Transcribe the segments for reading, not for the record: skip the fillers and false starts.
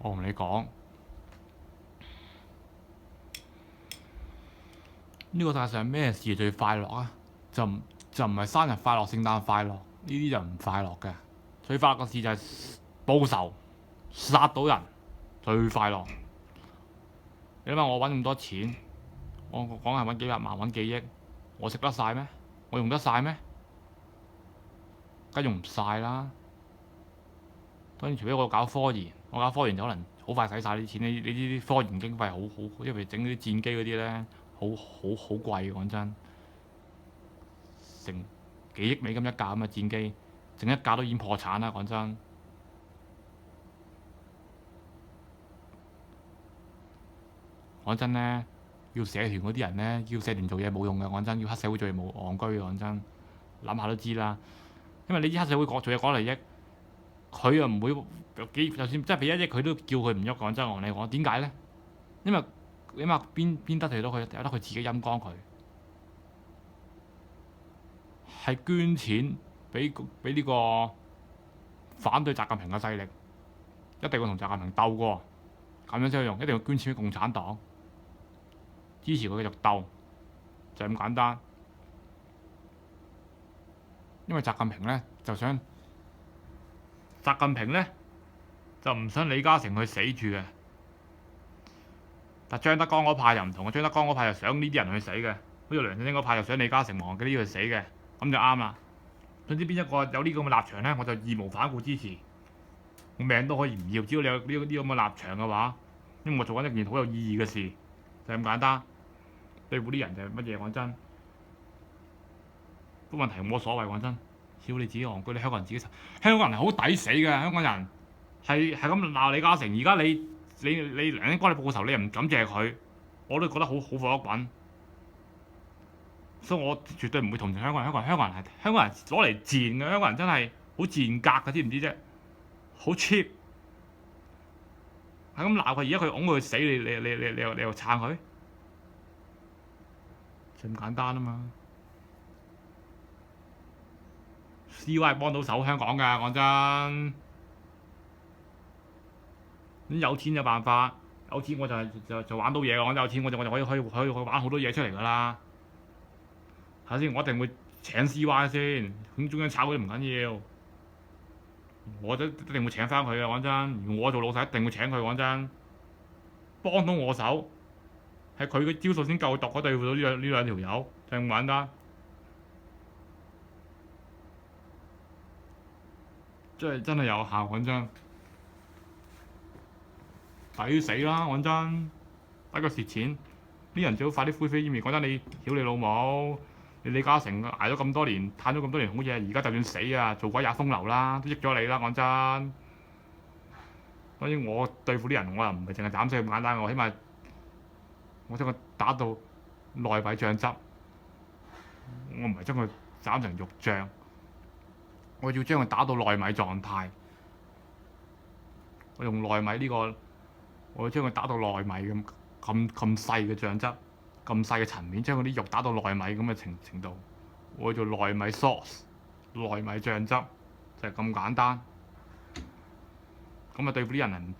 我同你講，呢個世界上咩事最快樂啊？就唔係生日快樂、聖誕快樂，呢啲就唔快樂嘅。最快樂嘅事就係報仇，殺到人最快樂。你諗下，我揾咁多錢，我講係揾幾百萬、揾幾億，我食得晒咩？我用得晒咩？梗用唔晒啦。當然，除非我搞科研，我搞科研就可能好快使晒啲錢。你啲科研經費好，因為整啲戰機嗰啲咧，好貴，講真，成幾億美金一架咁嘅戰機，整一架都已經破產啦。講真，講真咧，要社團嗰啲人咧，要社團做嘢冇用嘅。講真，要黑社會做嘢冇戇居嘅。講真，諗下都知啦。因為你啲黑社會做嘢講利益，佢又唔會就算真係俾1億，佢都叫佢唔喐。講真，我同你講點解咧？因為邊得罪到佢，由得佢自己陰光佢，係捐錢俾呢個反對習近平嘅勢力，一定要同習近平鬥過，咁樣先有用。一定要捐錢俾共產黨，支持佢繼續鬥，就係咁簡單。因為習近平咧就想，習近平咧就唔想李嘉誠去死住嘅。但張德江嗰派又唔同，張德江嗰派就想呢啲人去死嘅，好似梁振英嗰派就想李嘉誠亡嗰啲去死嘅，咁就啱啦。總之邊一個有呢個咁嘅立場咧，我就義無反顧支持，我命都可以唔要，只要你有呢啲咁嘅立場嘅話，因為我做緊一件好有意義嘅事，就係咁簡單。對付啲人就係乜嘢？講真，個問題冇所謂。講真，只要你自己戇居，你香港人自己，香港人係好抵死嘅。香港人係咁鬧李嘉誠，而家你梁振英幫你報仇，你又唔感謝佢，我都覺得好火一滾。所以我絕對唔會同情香港人。香港人攞嚟賤嘅，香港人真係好賤格嘅，知唔知啫？好 cheap， 係咁鬧佢，而家佢擁佢死，你又撐佢，就咁簡單啊嘛。CY 幫到手香港㗎，講真。你有錢有辦法，有錢我就玩到嘢。我有錢我就可以玩好多嘢出嚟㗎啦。睇下先，我一定會請 CY 先，咁中央炒佢都唔緊要，我一定會請翻佢嘅。講真，我做老細一定會請佢。講真，幫到我手，係佢嘅招數先夠毒，可對付到呢兩條友，就咁簡單。真係有效。講真，抵死啦！講真，抵佢蝕錢，啲人最好快啲灰飛煙滅。講真，你屌你老母！你李嘉誠捱咗咁多年，嘆咗咁多年好嘢，而家就算死啊，做鬼也風流啦，都益咗你啦。講真，當然我對付啲人，我又唔係淨係斬死咁簡單。我起碼我將佢打到內米醬汁，我唔係將佢斬成肉醬，我要將佢打到內米狀態。我用內米呢個，我要將佢打到內米咁細嘅醬汁，咁細嘅層面，將嗰啲肉打到內米咁嘅程度，我做內米 sauce， 內米醬汁就係咁簡單。咁啊對付啲人，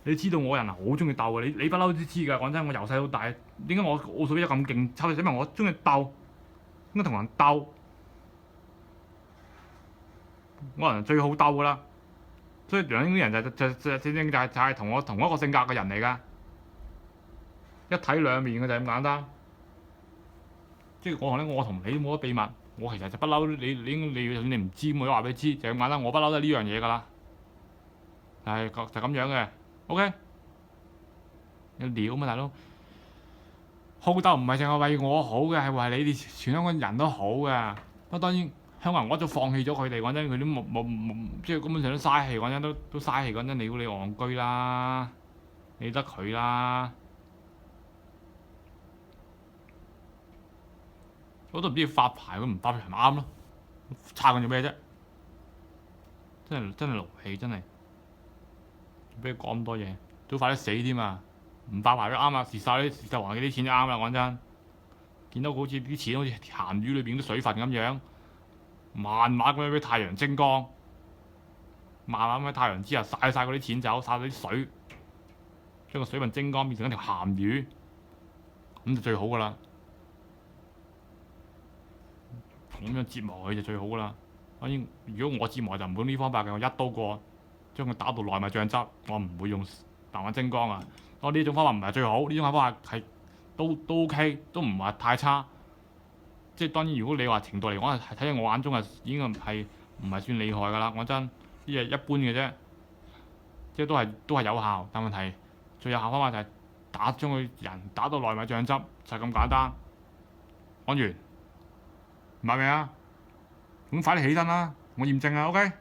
你知道我人係好中意鬥嘅，你不嬲都知㗎。講真，我由細到大，點解我奧數一咁勁？抽因為我中意鬥，應該同人鬥，我人最好鬥㗎啦。所以梁英啲人正正就係同我同一個性格嘅人嚟㗎，一體兩面嘅就係咁簡單。即係我同你都冇乜秘密，我其實就不嬲。你就算你唔知，我都話俾你知，就咁簡單。我不嬲都係呢樣嘢㗎啦，就咁樣嘅。OK， 有料嘛大佬？好鬥唔係淨係為我好嘅，係為你哋全香港人都好嘅。不過當然香港人我都放棄咗佢哋。講真，佢都冇即係根本上都嘥氣。講真都嘥氣。講真，你估你戇居啦，你得佢啦。我都唔知要發牌，佢唔發牌咪啱咯，撐佢做咩啫？真係勞氣，真係俾佢講咁多嘢，都快啲死添啊！唔發牌都啱啊，蝕晒啲蝕曬黃記啲錢就啱啦。講真，見到好似啲錢好似鹹魚裏邊啲水分咁樣，慢慢咁樣俾太陽蒸乾，慢慢喺太陽之下曬晒嗰啲錢走，曬咗啲水，將個水分蒸乾變成一條鹹魚，咁就最好噶啦。咁樣折磨佢就最好噶啦。當然，如果我折磨就唔會呢方法嘅，我一刀過將佢打到內米醬汁，我唔會用蛋黃蒸乾啊。當然呢種方法唔係最好，呢種方法係都 OK，都唔係太差。即係當然，如果你話程度嚟講係睇喺我眼中係已經係唔係算厲害㗎啦。講真，呢嘢一般嘅啫，即係都係有效，但問題最有效方法就係將佢人打到內米醬汁，就係咁簡單。講完，明未啊？咁快啲起身啦，我驗證啊，OK。